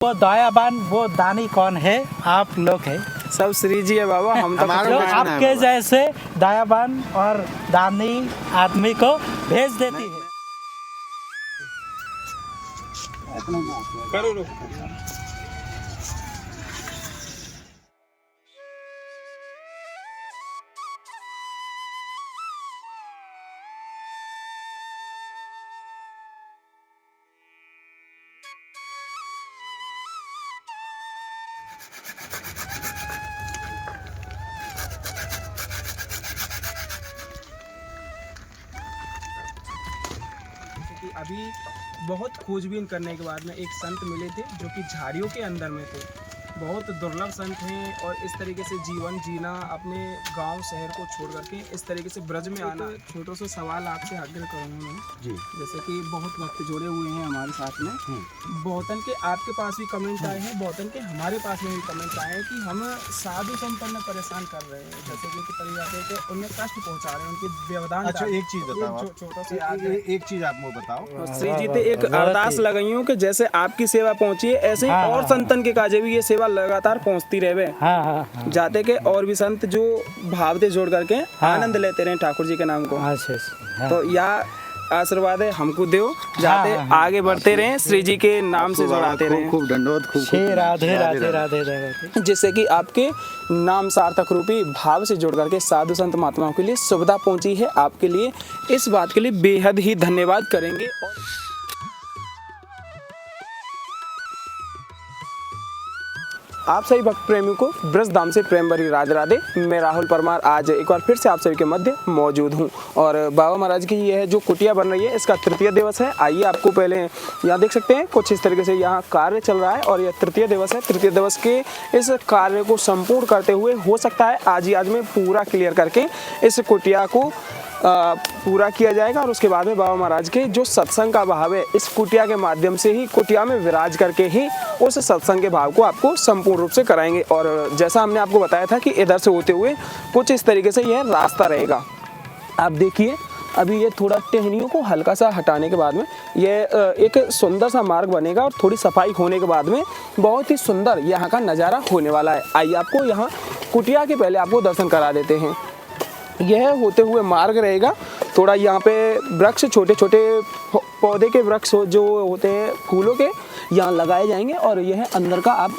वो दयावान वो दानी कौन है? आप लोग है, सब श्री जी है बाबा। हम तो जो आपके जैसे दयावान और दानी आदमी को भेज देती है। कि अभी बहुत खोजबीन करने के बाद में एक संत मिले थे जो कि झाड़ियों के अंदर में थे। बहुत दुर्लभ संत हैं और इस तरीके से जीवन जीना, अपने गांव शहर को छोड़ करके इस तरीके से ब्रज में आना। छोटा सा सवाल आपसे आग्रह करूँगा मैं जी, जैसे कि बहुत वक्त जुड़े हुए हैं हमारे साथ में, बहुतन के आपके पास भी कमेंट आए हैं, बहुतन के हमारे पास में भी कमेंट आए हैं कि हम साधु संपन्न परेशान कर रहे हैं, जैसे कि परिवार के उन्हें कष्ट पहुँचा रहे हैं, उनके व्यवधान। अच्छा एक चीज बताओ, छोटा सा एक चीज आप मुझे बताओ। श्री जी ते एक अरदास लगाई हूँ कि जैसे आपकी सेवा पहुंची है ऐसे ही और संतन के काजे भी ये सेवा लगातार पहुंचती रहे। जाते के और भी संत जो भाव से जोड़ करके आनंद लेते रहे ठाकुर जी के नाम को। तो यह आशीर्वाद है हमको दो, जाते आगे बढ़ते रहे, श्री जी के नाम से जोड़ाते रहे। खूब दंडवत, खूब राधे राधे राधे राधे। जिससे कि आपके नाम सार्थक रूपी भाव से जोड़ करके साधु संत महात्माओं के लिए सुविधा पहुंची है। आपके लिए इस बात के लिए बेहद ही धन्यवाद करेंगे। और आप सभी भक्त प्रेमियों को ब्रज धाम से प्रेम भरी राधे राधे। मैं राहुल परमार आज एक बार फिर से आप सभी के मध्य मौजूद हूं और बाबा महाराज की यह जो कुटिया बन रही है इसका तृतीय दिवस है। आइए आपको पहले यहाँ देख सकते हैं कुछ इस तरीके से यहाँ कार्य चल रहा है और यह तृतीय दिवस है। तृतीय दिवस के इस कार्य को संपूर्ण करते हुए हो सकता है आज में पूरा क्लियर करके इस कुटिया को पूरा किया जाएगा और उसके बाद में बाबा महाराज के जो सत्संग का भाव है इस कुटिया के माध्यम से ही कुटिया में विराज करके ही उस सत्संग के भाव को आपको संपूर्ण रूप से कराएंगे। और जैसा हमने आपको बताया था कि इधर से होते हुए कुछ इस तरीके से यह रास्ता रहेगा। आप देखिए अभी ये थोड़ा टहनियों को हल्का सा हटाने के बाद में यह एक सुंदर सा मार्ग बनेगा और थोड़ी सफाई होने के बाद में बहुत ही सुंदर यहाँ का नज़ारा होने वाला है। आइए आपको यहाँ कुटिया के पहले आपको दर्शन करा देते हैं। यह होते हुए मार्ग रहेगा। थोड़ा यहाँ पे वृक्ष, छोटे छोटे पौधे के वृक्ष जो होते हैं फूलों के, यहाँ लगाए जाएंगे और यह अंदर का आप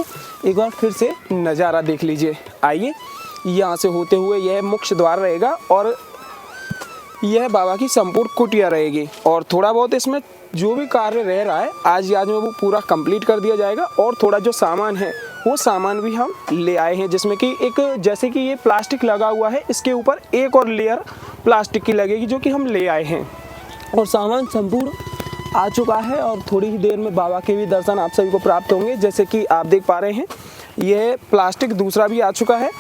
एक बार फिर से नज़ारा देख लीजिए। आइए यहाँ से होते हुए यह मुख्य द्वार रहेगा और यह बाबा की संपूर्ण कुटिया रहेगी और थोड़ा बहुत इसमें जो भी कार्य रह रहा है आज में वो पूरा कंप्लीट कर दिया जाएगा। और थोड़ा जो सामान है वो सामान भी हम ले आए हैं, जिसमें कि एक जैसे कि ये प्लास्टिक लगा हुआ है, इसके ऊपर एक और लेयर प्लास्टिक की लगेगी जो कि हम ले आए हैं और सामान संपूर्ण आ चुका है और थोड़ी ही देर में बाबा के भी दर्शन आप सभी को प्राप्त होंगे। जैसे कि आप देख पा रहे हैं यह प्लास्टिक दूसरा भी आ चुका है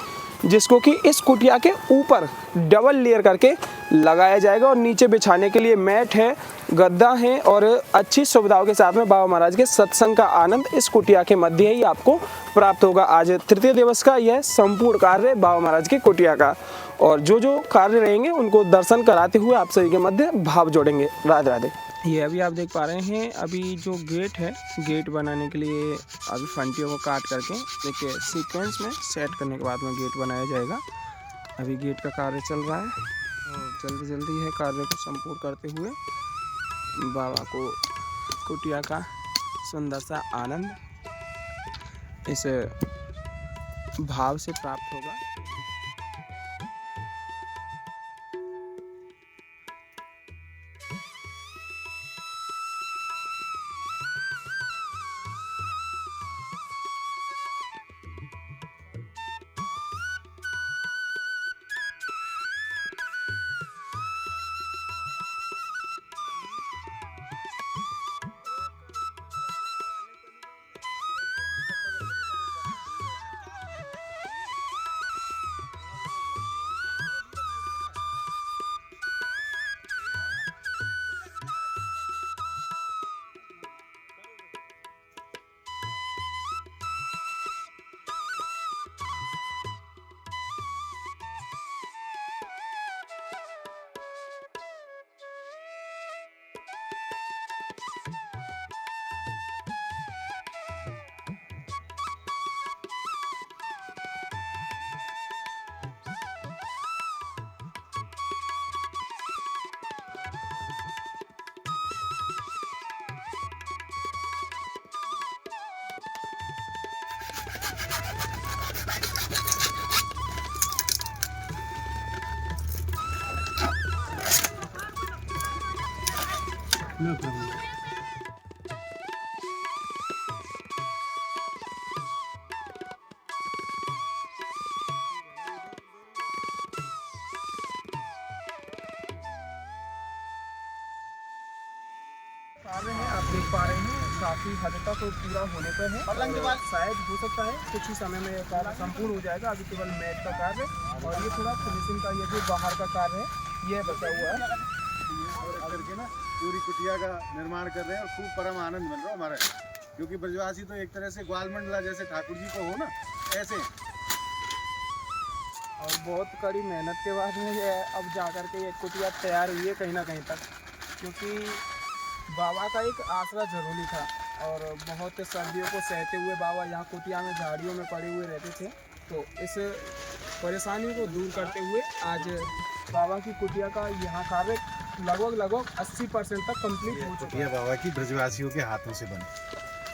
जिसको कि इस कुटिया के ऊपर डबल लेयर करके लगाया जाएगा और नीचे बिछाने के लिए मैट है, गद्दा है और अच्छी सुविधाओं के साथ में बाबा महाराज के सत्संग का आनंद इस कुटिया के मध्य ही आपको प्राप्त होगा। आज तृतीय दिवस का यह संपूर्ण कार्य बाबा महाराज के कुटिया का और जो जो कार्य रहेंगे उनको दर्शन कराते हुए आप सभी के मध्य भाव जोड़ेंगे। राधे राधे। ये अभी आप देख पा रहे हैं अभी जो गेट है, गेट बनाने के लिए अभी फंटियों को काट करके देखिए सीक्वेंस में सेट करने के बाद में गेट बनाया जाएगा। अभी गेट का कार्य चल रहा है और जल्दी जल्दी है कार्य को संपूर्ण करते हुए बाबा को कुटिया का सुंदर सा आनंद इस भाव से प्राप्त होगा। कार्य है, आप देख पा रहे हैं काफी हद तक पूरा होने पर है और शायद हो सकता है कुछ ही समय में कार्य संपूर्ण हो जाएगा। अभी केवल मैट का कार्य और ये थोड़ा फिनिशिंग का, ये जो बाहर का कार्य है ये बचा हुआ है। और करके ना पूरी कुटिया का निर्माण कर रहे हैं और खूब परम आनंद मिल रहा है हमारा, क्योंकि ब्रजवासी तो एक तरह से ग्वाल मंडला जैसे ठाकुर जी को हो ना ऐसे। और बहुत कड़ी मेहनत के बाद में ये अब जा कर के ये कुटिया तैयार हुई है कहीं ना कहीं तक, क्योंकि बाबा का एक आसरा जरूरी था और बहुत सर्दियों को सहते हुए बाबा यहाँ कुटिया में झाड़ियों में पड़े हुए रहते थे। तो इस परेशानी को दूर करते हुए आज बाबा की कुटिया का यहाँ कार्य लगभग 80% तक कंप्लीट हो चुका कुटिया बाबा की ब्रजवासियों के हाथों से बनी,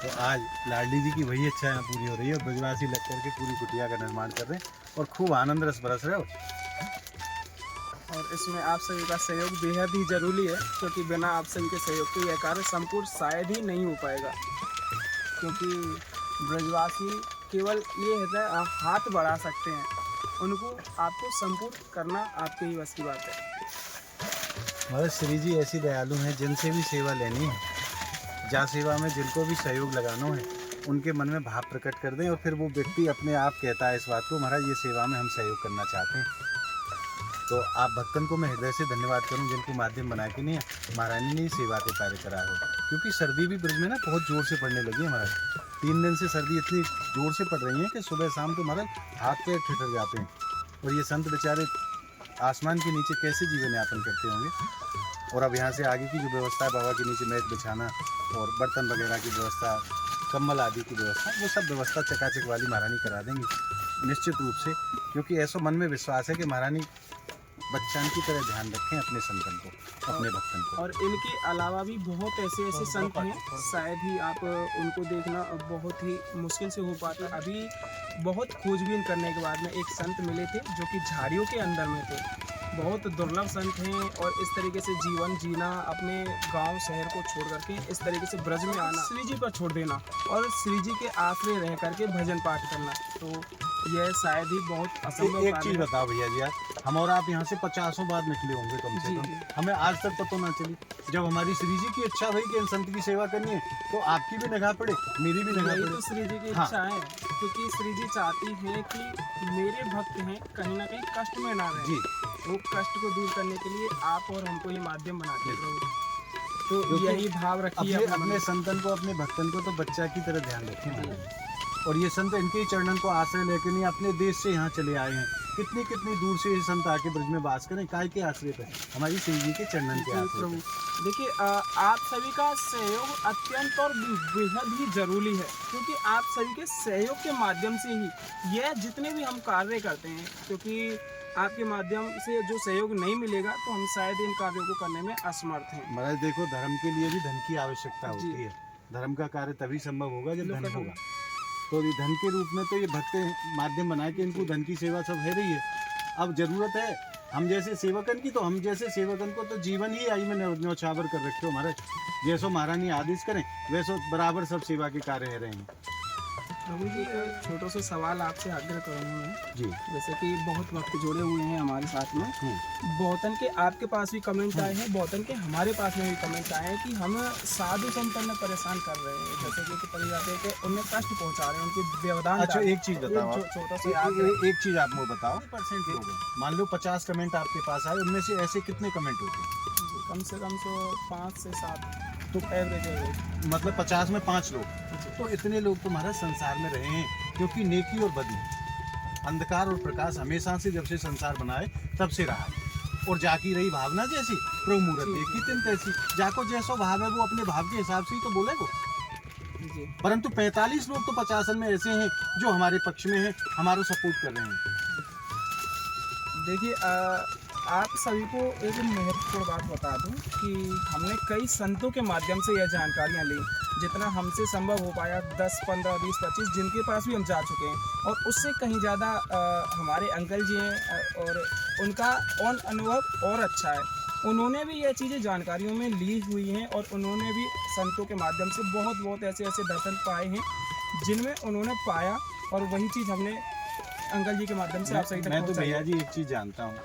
तो आज लाडली जी की वही इच्छा यहाँ पूरी हो रही है और ब्रजवासी लग करके पूरी कुटिया का निर्माण कर रहे हैं और खूब आनंद रस बरस रहे हो। और इसमें आप सभी का सहयोग बेहद ही जरूरी है, क्योंकि बिना आप सभी के सहयोग के यह कार्य संपूर्ण शायद ही नहीं हो पाएगा। क्योंकि ब्रजवासी केवल ये है हाथ बढ़ा सकते हैं, उनको आपको संपूर्ण करना आपके ही बस की बात है। महाराज श्री जी ऐसी दयालु हैं, जिनसे भी सेवा लेनी है, जहाँ सेवा में जिनको भी सहयोग लगाना है उनके मन में भाव प्रकट कर दें और फिर वो व्यक्ति अपने आप कहता है इस बात को, महाराज ये सेवा में हम सहयोग करना चाहते हैं। तो आप भक्तन को मैं हृदय से धन्यवाद करूं जिनको माध्यम बना के नहीं महारानी ने सेवा के कार्य करा हो, क्योंकि सर्दी भी ब्रज में ना बहुत जोर से पड़ने लगी है महाराज। 3 दिन से सर्दी इतनी जोर से पड़ रही है कि सुबह शाम तो महाराज हाथ पैर ठिठर जाते हैं और ये संत बेचारे आसमान के नीचे कैसे जीवन यापन करते होंगे। और अब यहाँ से आगे की जो व्यवस्था है, बाबा के नीचे मैट बिछाना और बर्तन वगैरह की व्यवस्था, कम्बल आदि की व्यवस्था, वो सब व्यवस्था चकाचक वाली महारानी करा देंगी निश्चित रूप से, क्योंकि ऐसा मन में विश्वास है कि महारानी बच्चन की तरह ध्यान रखें अपने संतन को, अपने भक्तन को। और इनके अलावा भी बहुत ऐसे ऐसे संत हैं, शायद ही आप उनको देखना बहुत ही मुश्किल से हो पाता। अभी बहुत खोजबीन करने के बाद में एक संत मिले थे जो कि झाड़ियों के अंदर में थे। बहुत दुर्लभ संत हैं और इस तरीके से जीवन जीना, अपने गांव शहर को छोड़ करके इस तरीके से ब्रज में आना, श्री जी पर छोड़ देना और श्री जी के आश्रय रह करके भजन पाठ करना, तो यह शायद ही बहुत असंभव। एक चीज बताओ भैया जी, यार हम और आप यहाँ से 50 बार निकले होंगे कम से कम, हमें आज तक पता ना चली। जब हमारी श्री जी की इच्छा हुई कि इन संत की सेवा करनी है तो आपकी भी निगाह पड़े, मेरी भी निगाह पड़े। तो श्री जी की इच्छा है, क्योंकि श्री जी चाहती हैं कि मेरे भक्त हैं कहीं ना कहीं कष्ट में ना रहे जी। वो कष्ट को दूर करने के लिए आप और हमको ये माध्यम बनाते हैं। तो यही भाव रखिए अपने संतन को, अपने भक्तन को तो बच्चा की तरह ध्यान रखें। और ये संत इनके ही चरणन को आश्रय लेके नहीं अपने देश से यहाँ चले आए हैं, कितनी कितनी दूर से ये संत आके ब्रज में वास करें, काय के आश्रय पे? हमारी श्री जी के चरणन के आश्रय पे। देखिए आप सभी का सहयोग अत्यंत और बेहद ही जरूरी है, क्योंकि आप सभी के सहयोग के माध्यम से ही यह जितने भी हम कार्य करते हैं, क्योंकि आपके माध्यम से जो सहयोग नहीं मिलेगा तो हम शायद इन कार्यों को करने में असमर्थ हैं। महाराज देखो, धर्म के लिए भी धन की आवश्यकता होती है। धर्म का कार्य तभी संभव होगा जब धन होगा। तो ये धन के रूप में तो ये भक्त माध्यम बना के इनको धन की सेवा सब है रही है। अब जरूरत है हम जैसे सेवकन की, तो हम जैसे सेवकन को तो जीवन ही आई में न्यौछावर कर रखे हो महाराज। जैसो महारानी आदेश करें वैसो बराबर सब सेवा के कार्य है रहे हैं। प्रभु जी एक छोटा सा सवाल आपसे आग्रह करूँगा मैं जी। जैसे कि बहुत वक्त जुड़े हुए हैं हमारे साथ में, बहुतन के आपके पास भी कमेंट आए हैं, बहुतन के हमारे पास में भी कमेंट आए हैं कि हम साधु संतन में परेशान कर रहे हैं, जैसे कि पड़ी जाते हैं कि उन्हें कष्ट पहुंचा रहे हैं, उनके व्यवधान। अच्छा एक चीज बताओ, छोटा सा एक चीज आप वो बताओ, परसेंट लोग मान लो 50 कमेंट आपके पास आए, उनमें से ऐसे कितने कमेंट होते हैं? कम से कम 5 से 7 तो एवरेज मतलब 50 में 5 लोग। तो इतने लोग तो महाराज संसार में रहे हैं, क्योंकि नेकी और बदी, अंधकार और प्रकाश हमेशा से जब से संसार बनाए तब से रहा है। और जाकी रही भावना जैसी प्रभु मूर्त देखी तिन तैसी, जाको जैसो भाव है वो अपने भाव के हिसाब से ही तो बोलेगो। परंतु 45 लोग तो 50 में ऐसे हैं जो हमारे पक्ष में हैं, हमारा सपोर्ट कर रहे हैं। देखिए आप सभी को एक महत्वपूर्ण बात बता दूं कि हमने कई संतों के माध्यम से यह जानकारियां ली, जितना हमसे संभव हो पाया 10, 15, 20, 25 जिनके पास भी हम जा चुके हैं, और उससे कहीं ज़्यादा हमारे अंकल जी हैं और उनका अनुभव और अच्छा है। उन्होंने भी ये चीज़ें जानकारियों में ली हुई हैं और उन्होंने भी संतों के माध्यम से बहुत बहुत ऐसे ऐसे दर्शन पाए हैं जिनमें उन्होंने पाया, और वही चीज़ हमने अंकल जी के माध्यम से आप सही तक मैं तो पहुंचाई भैया है। जी एक चीज़ जानता हूँ,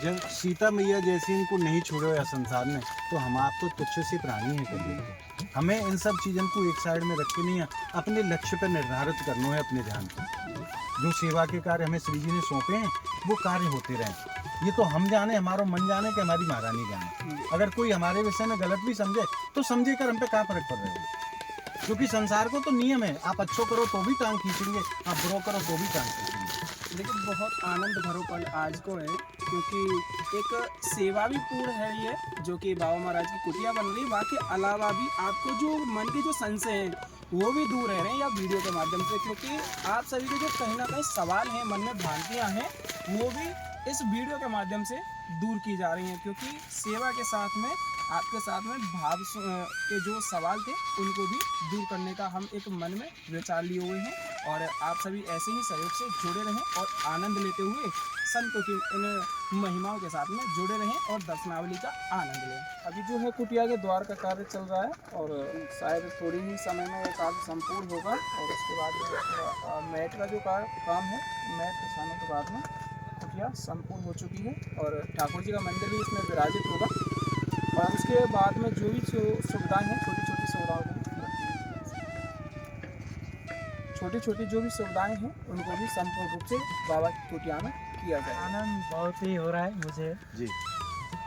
जब सीता मैया जैसे इनको नहीं छोड़ो या संसार में, तो हम आप तो तुच्छ से प्राणी हैं कभी। हमें इन सब चीज़ों को एक साइड में रख के नहीं है, अपने लक्ष्य पर निर्धारित करना है अपने ध्यान को। जो सेवा के कार्य हमें श्री जी ने सौंपे हैं वो कार्य होते रहें। ये तो हम जाने, हमारा मन जाने कि हमारी महारानी जाने। अगर कोई हमारे विषय में गलत भी समझे तो समझे कर हम पे क्या फर्क पड़ रहा है, क्योंकि संसार को तो नियम है, आप अच्छो करो तो भी टांग खींचेंगे, आप बुरो करो तो भी टांग खींचेंगे। लेकिन बहुत आनंद भरो पल आज को है, क्योंकि एक सेवा भी पूर्ण है ये जो कि बाबा महाराज की कुटिया बन रही, बाकी अलावा भी आपको जो मन के जो संशय हैं वो भी दूर रह रहे हैं या वीडियो के माध्यम से, क्योंकि आप सभी के जो कहीं ना कहीं सवाल हैं, मन में भ्रांतियाँ हैं, वो भी इस वीडियो के माध्यम से दूर की जा रही हैं। क्योंकि सेवा के साथ में आपके साथ में भाव के जो सवाल थे उनको भी दूर करने का हम एक मन में विचार लिए हुए हैं, और आप सभी ऐसे ही सहयोग से जुड़े रहें और आनंद लेते हुए संतों की इन महिमाओं के साथ में जुड़े रहें और दर्शनावली का आनंद लें। अभी जो है कुटिया के द्वार का कार्य चल रहा है और शायद थोड़ी ही समय में ये कार्य संपूर्ण होगा, और उसके बाद मैट का जो काम है, मैट बिछाने के बाद में कुटिया संपूर्ण हो चुकी है और ठाकुर जी का मंदिर भी इसमें विराजित होगा, और उसके बाद में जो भी सुविधाएँ हैं, छोटी छोटी सुविधाओं छोटी छोटी जो भी सुविधाएं हैं उनको भी संपूर्ण रूप से बाबा की कुटिया में किया जाए। आनंद बहुत ही हो रहा है मुझे, जी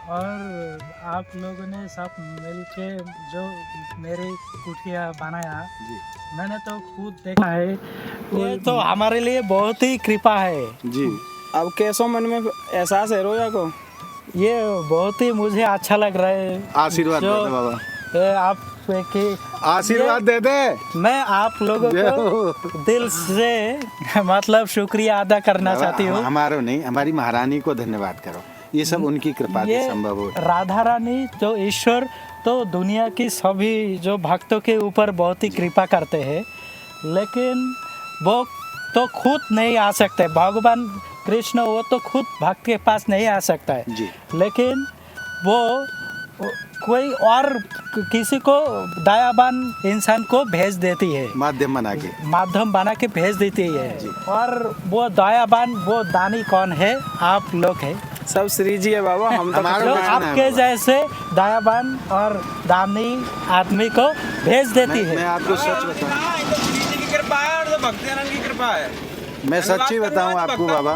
और आप लोगों ने सब मिलके जो मेरी कुटिया बनाया, जी मैंने तो खुद देखा है, ये तो हमारे लिए बहुत ही कृपा है। जी। अब कैसो मन में एहसास है रोया को? ये बहुत ही मुझे अच्छा लग रहा है। आशीर्वाद जो दे दे बाबा, ये आप की आशीर्वाद दे दे। मैं आप लोगों को दिल से मतलब शुक्रिया अदा करना चाहती हूँ। हमारो नहीं, हमारी महारानी को धन्यवाद करो, ये सब उनकी कृपा से ये संभव हो। राधा रानी जो ईश्वर तो दुनिया की सभी जो भक्तों के ऊपर बहुत ही कृपा करते हैं, लेकिन वो तो खुद नहीं आ सकते। भगवान कृष्ण वो तो खुद भक्त के पास नहीं आ सकता है जी। लेकिन वो कोई और किसी को दयावान इंसान को भेज देती है, माध्यम बना के। माध्यम बना के भेज देती है। और वो दयावान वो दानी कौन है? आप लोग हैं। सब श्री जी है बाबा, हम तो हमारा जो नाम है आपके बाबा। जैसे दयावान और दानी आदमी को भेज देती मैं है। आपको सच बताऊं, की कृपा है और भक्तियानंद की कृपा है। मैं सच्ची बताऊं आपको बाबा,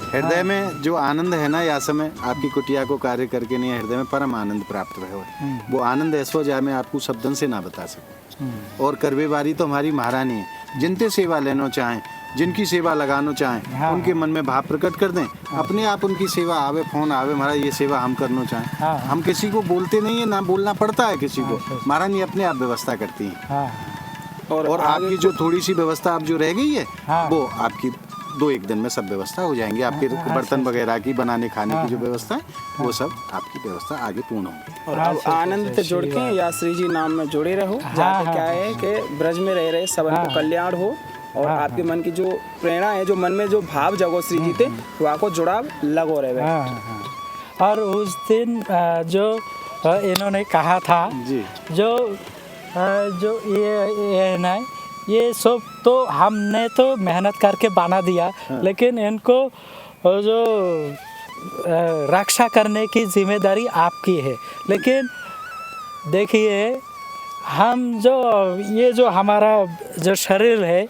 हृदय में जो आनंद है ना, या समय आपकी कुटिया को कार्य करके नहीं, हृदय में परम आनंद प्राप्त हुआ है। वो आनंद ऐसो जाए मैं आपको शब्दन से ना बता सकूं। और करवेवारी तो हमारी महारानी है, जिनते सेवा लेना चाहें, जिनकी सेवा लगाना चाहें, हाँ। उनके मन में भाव प्रकट कर दें, अपने आप उनकी सेवा आवे, फोन आवे, महाराज ये सेवा हम करना चाहें। हाँ। हम किसी को बोलते नहीं है, ना बोलना पड़ता है किसी को, महारानी अपने आप व्यवस्था करती है। हाँ और आपकी जो थोड़ी सी व्यवस्था अब जो रह गई है, हाँ। वो आपकी 2-1 दिन में सब व्यवस्था हो जाएंगी। आपके बर्तन वगैरह की बनाने खाने की जो व्यवस्था है, वो सब आपकी व्यवस्था आगे पूर्ण होगी। और हाँ, अब सही आनंद है, से सही जुड़ के बात। या श्री जी नाम में जुड़े रहो, जाके हाँ, क्या है कि ब्रज में रह रहे सबन को हाँ। कल्याण हो, और हाँ, आपके मन की जो प्रेरणा है, जो मन में जो भाव जगो श्री जी थे, वहाँ को जुड़ाव लगो रहे। हाँ हाँ। और उस दिन जो इन्होंने कहा था, जी। जो ये ना, ये सब तो हमने तो मेहनत करके बना दिया, लेकिन इनको जो रक्षा करने की जिम्मेदारी आपकी है। लेकिन देखिए, हम जो ये जो हमारा जो शरीर है,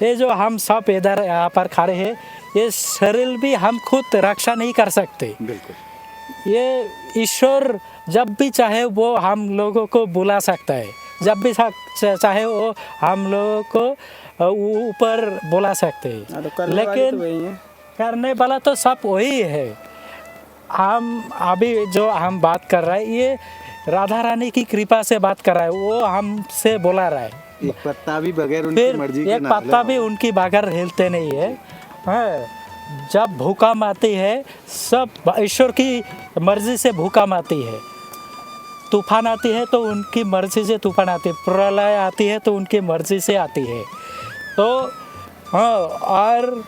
ये जो हम सब इधर यहाँ पर खड़े हैं, ये शरीर भी हम खुद रक्षा नहीं कर सकते। बिल्कुल। ये ईश्वर जब भी चाहे वो हम लोगों को बुला सकता है, जब भी चाहे वो हम लोगों को ऊपर बुला सकते हैं, लेकिन करने वाला तो सब वही है। हम अभी जो हम बात कर रहे हैं, ये राधा रानी की कृपा से बात कर रहा है, वो हमसे बुला रहा है। एक पत्ता भी बगैर उनकी फिर मर्जी के एक ना पत्ता हिले। भी उनकी बगैर हिलते नहीं है। हाँ, जब भूकंप आती है, सब ईश्वर की मर्जी से भूकंप आती है। तूफान आती है तो उनकी मर्जी से तूफान आती है, प्रलय आती है तो उनकी मर्जी से आती है। तो हाँ, और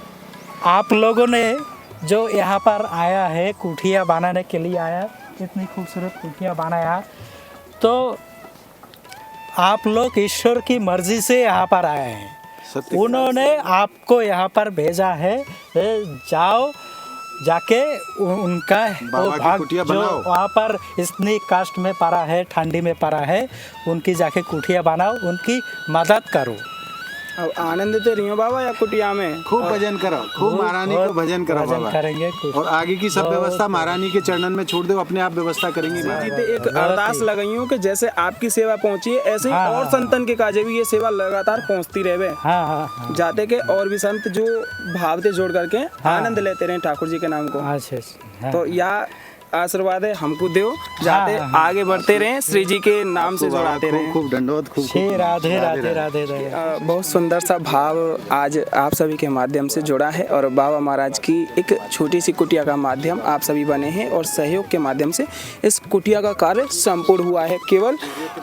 आप लोगों ने जो यहाँ पर आया है, कुटिया बनाने के लिए आया, इतनी खूबसूरत कुटिया बनाया। तो आप लोग ईश्वर की मर्जी से यहाँ पर आए हैं, सत्य उन्होंने आपको यहाँ पर भेजा है। जाओ जाके उनका बाबा वो की भाग कुटिया जो बनाओ। वहाँ पर इतनी कष्ट में पड़ा है, ठंडी में पड़ा है, उनकी जाके कुटिया बनाओ, उनकी मदद करो। अब आनंद तो रही हो बाबा या कुटिया में? खूब भजन करो, खूब महारानी को भजन करो भजन बाबा। करेंगे और आगे की सब व्यवस्था महारानी के चरणन में छोड़ दो, अपने आप व्यवस्था करेंगी जी महारानी। तो एक अरदास लगाई हूँ कि जैसे आपकी सेवा पहुंची है ऐसे ही हाँ, और हाँ, संतन के काजे भी ये सेवा लगातार पहुंचती रहे। हाँ हाँ हाँ। जाते के और भी संत जो भाव से जोड़ करके आनंद लेते रहे ठाकुर जी के नाम को। अच्छा अच्छा, हाँ। तो यह आशीर्वाद है हमको दो, जाते हाँ, हाँ। आगे बढ़ते रहें, श्री जी के नाम से जोड़ाते खूब रहें। खूब दंडोत, खूब श्री खूब राधे राधे राधे राधे। बहुत सुंदर सा भाव आज आप सभी के माध्यम से जुड़ा है और बाबा महाराज की एक छोटी सी कुटिया का माध्यम आप सभी बने हैं और सहयोग के माध्यम से इस कुटिया का कार्य संपूर्ण हुआ है। केवल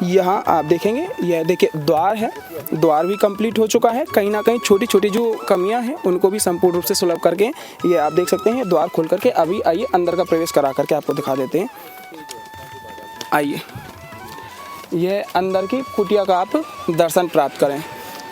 यहाँ आप देखेंगे, यह देखिए द्वार है, द्वार भी कंप्लीट हो चुका है। कहीं ना कहीं छोटी छोटी जो कमियां हैं उनको भी संपूर्ण रूप से सुलभ करके ये आप देख सकते हैं द्वार खोल करके। अभी आइए अंदर का प्रवेश करा करके आपको दिखा देते हैं। आइए, यह अंदर की कुटिया का आप दर्शन प्राप्त करें।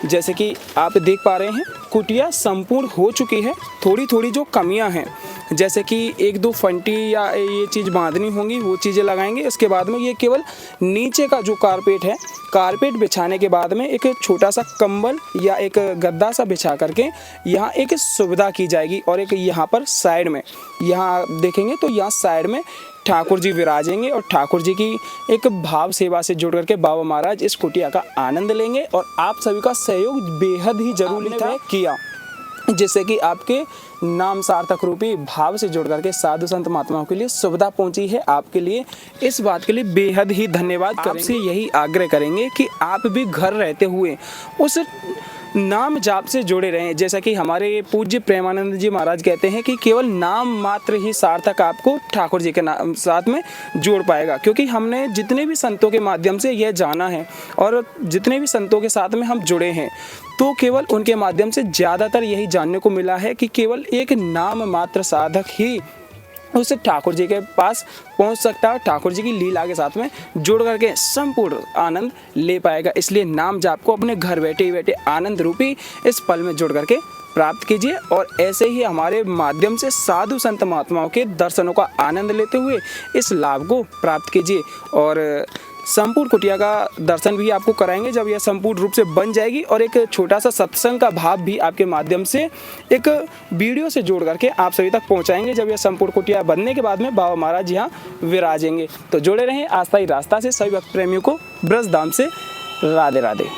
जैसे कि आप देख पा रहे हैं कुटिया संपूर्ण हो चुकी है। थोड़ी थोड़ी जो कमियां हैं, जैसे कि एक दो फंटी या ये चीज़ बांधनी होंगी, वो चीज़ें लगाएंगे। इसके बाद में ये केवल नीचे का जो कारपेट है, कारपेट बिछाने के बाद में एक छोटा सा कंबल या एक गद्दा सा बिछा करके यहाँ एक सुविधा की जाएगी। और एक यहाँ पर साइड में, यहाँ आप देखेंगे तो यहाँ साइड में ठाकुर जी विराजेंगे और ठाकुर जी की एक भाव सेवा से जुड़ करके बाबा महाराज इस कुटिया का आनंद लेंगे। और आप सभी का सहयोग बेहद ही जरूरी था किया, जिससे कि आपके नाम सार्थक रूपी भाव से जुड़ करके साधु संत महात्माओं के लिए सुविधा पहुंची है। आपके लिए इस बात के लिए बेहद ही धन्यवाद करेंगे। आपसे यही आग्रह करेंगे कि आप भी घर रहते हुए उस नाम जाप से जुड़े रहें। जैसा कि हमारे पूज्य प्रेमानंद जी महाराज कहते हैं कि केवल नाम मात्र ही सार्थक आपको ठाकुर जी के नाम साथ में जोड़ पाएगा। क्योंकि हमने जितने भी संतों के माध्यम से यह जाना है और जितने भी संतों के साथ में हम जुड़े हैं, तो केवल उनके माध्यम से ज़्यादातर यही जानने को मिला है कि केवल एक नाम मात्र साधक ही उस ठाकुर जी के पास पहुंच सकता है, ठाकुर जी की लीला के साथ में जुड़ करके संपूर्ण आनंद ले पाएगा। इसलिए नाम जाप को अपने घर बैठे ही बैठे आनंद रूपी इस पल में जुड़ करके प्राप्त कीजिए और ऐसे ही हमारे माध्यम से साधु संत महात्माओं के दर्शनों का आनंद लेते हुए इस लाभ को प्राप्त कीजिए। और संपूर्ण कुटिया का दर्शन भी आपको कराएंगे जब यह संपूर्ण रूप से बन जाएगी। और एक छोटा सा सत्संग का भाव भी आपके माध्यम से एक वीडियो से जोड़ करके आप सभी तक पहुंचाएंगे जब यह संपूर्ण कुटिया बनने के बाद में बाबा महाराज यहाँ विराजेंगे। तो जुड़े रहें आस्था ही रास्ता से। सभी भक्त प्रेमियों को ब्रजधाम से राधे राधे।